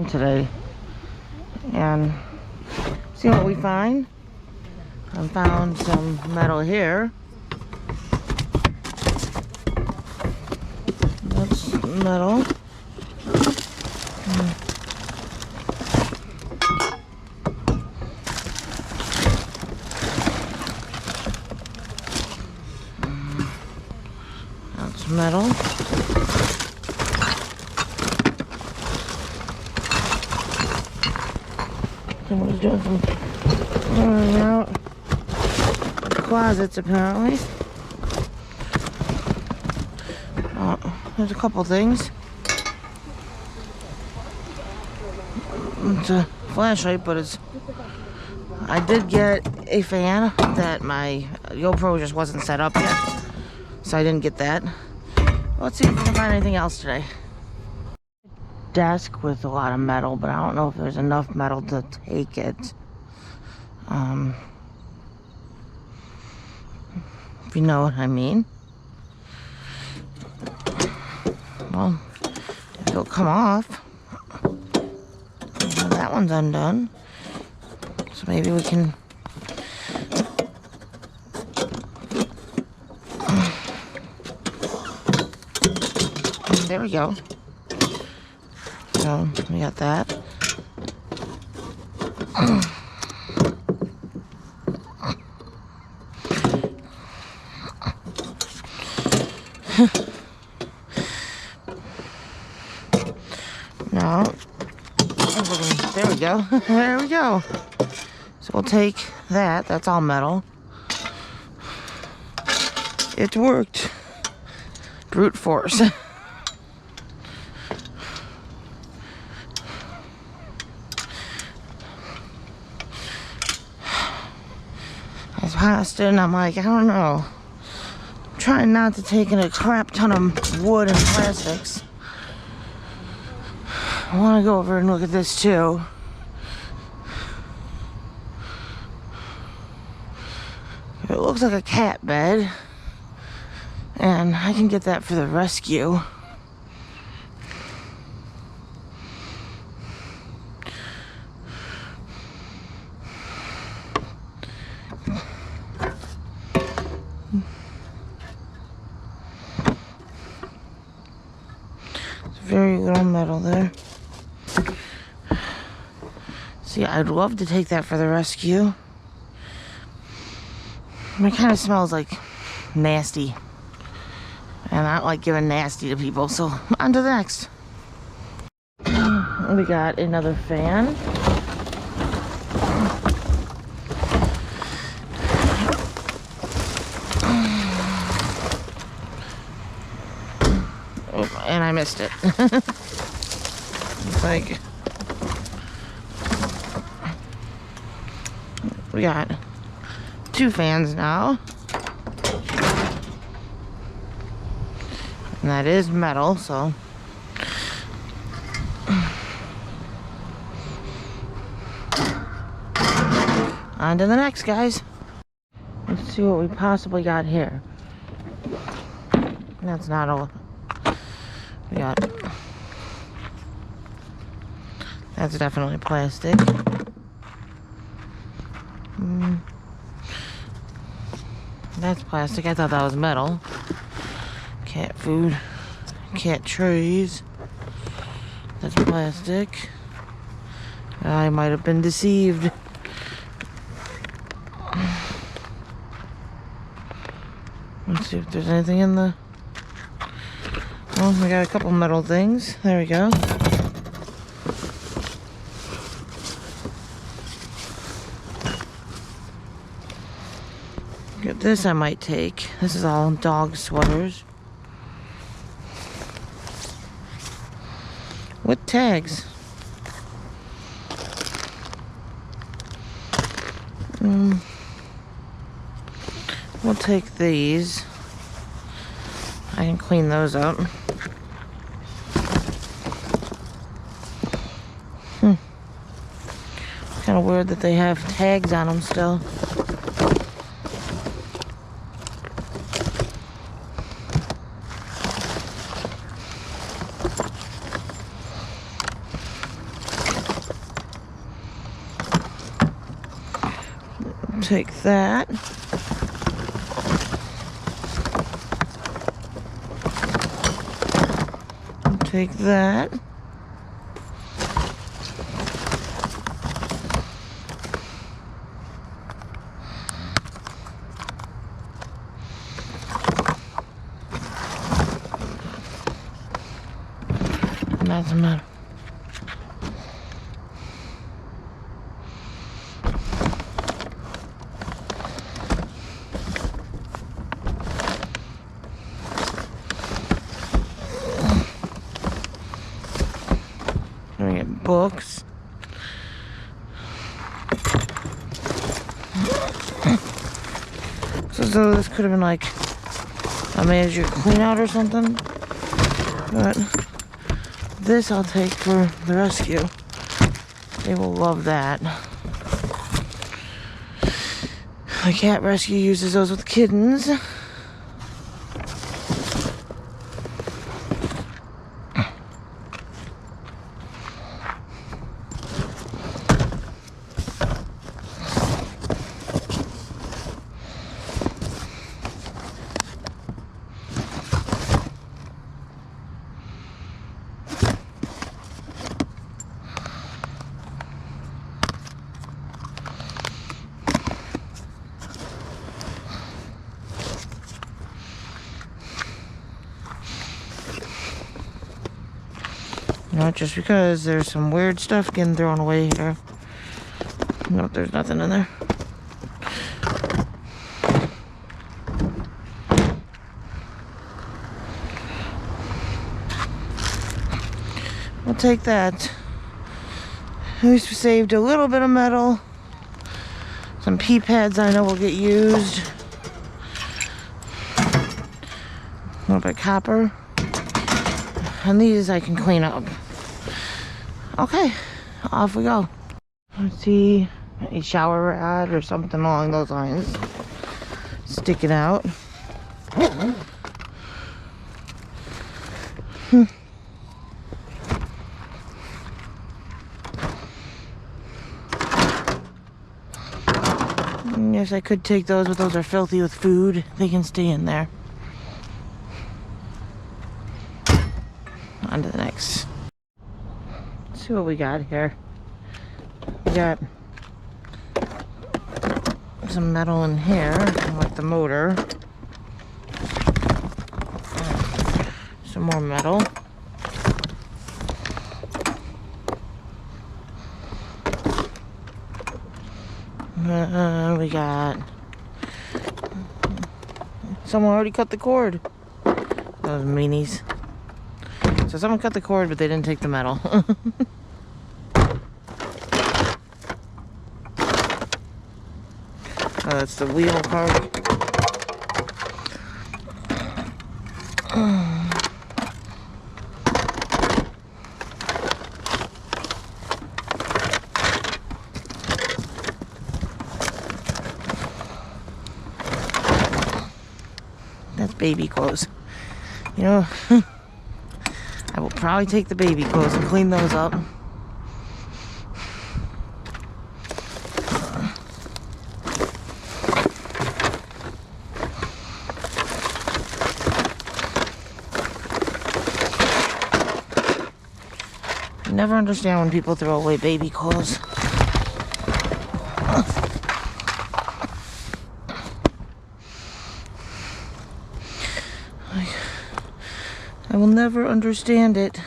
today and see what we find. I found some metal here. That's metal. That's metal. Someone's doing some clearing out closets apparently. There's a couple things. It's a flashlight, but I did get a fan that my GoPro just wasn't set up yet, so I didn't get that. Let's see if we can find anything else today. Desk with a lot of metal, but I don't know if there's enough metal to take it. If you know what I mean. Well, it'll come off. Well, that one's undone. So maybe we can... There we go. So, we got that. Now, there we go. There we go. So we'll take that. That's all metal. It worked. Brute force. I was past it and I'm like, I don't know. I'm trying not to take in a crap ton of wood and plastics. I want to go over and look at this too. It looks like a cat bed, and I can get that for the rescue. It's very little metal there. See, I'd love to take that for the rescue. It kind of smells like nasty. And I don't like giving nasty to people, so on to the next. We got another fan. Oh, and I missed it. It's like... We got 2 fans now. And that is metal, so. On to the next, guys. Let's see what we possibly got here. That's not all. We got. That's definitely plastic. That's plastic. I thought that was metal. Cat food. Cat trays. That's plastic. I might have been deceived. Let's see if there's anything in the... Well, we got a couple metal things. There we go. This I might take. This is all dog sweaters. With tags. We'll take these. I can clean those up. Kind of weird that they have tags on them still. Take that. Take that. And that's enough. Gonna get books. So this could have been like a major clean out or something. But this I'll take for the rescue. They will love that. The cat rescue uses those with kittens. Not just because there's some weird stuff getting thrown away here. Nope, there's nothing in there. We'll take that. At least we saved a little bit of metal. Some pee pads I know will get used. A little bit of copper. And these I can clean up. Okay, off we go. Let's see, a shower rod or something along those lines. Sticking out. Yes, I could take those, but those are filthy with food. They can stay in there. On to the next. Let's see what we got here. We got some metal in here, like the motor. Some more metal. We got... Someone already cut the cord. Those meanies. So someone cut the cord, but they didn't take the metal. Oh, that's the wheel part. That's baby clothes. You know, I will probably take the baby clothes and clean those up. I never understand when people throw away baby clothes. I will never understand it.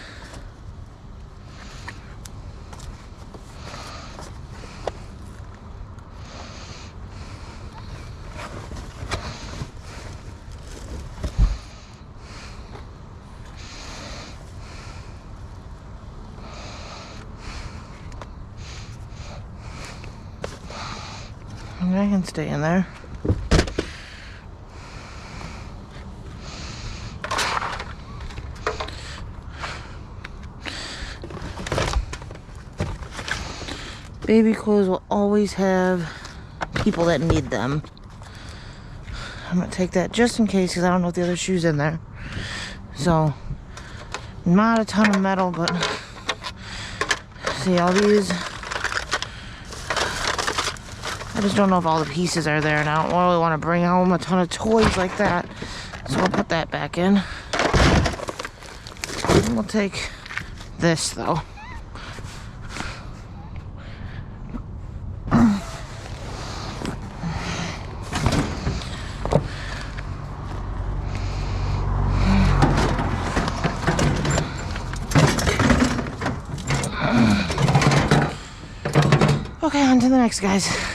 I can stay in there. Baby clothes will always have people that need them. I'm gonna take that just in case because I don't know if the other shoe's in there. So, not a ton of metal, but see all these I just don't know if all the pieces are there, and I don't really want to bring home a ton of toys like that. So we'll put that back in. And we'll take this, though. Okay, on to the next, guys.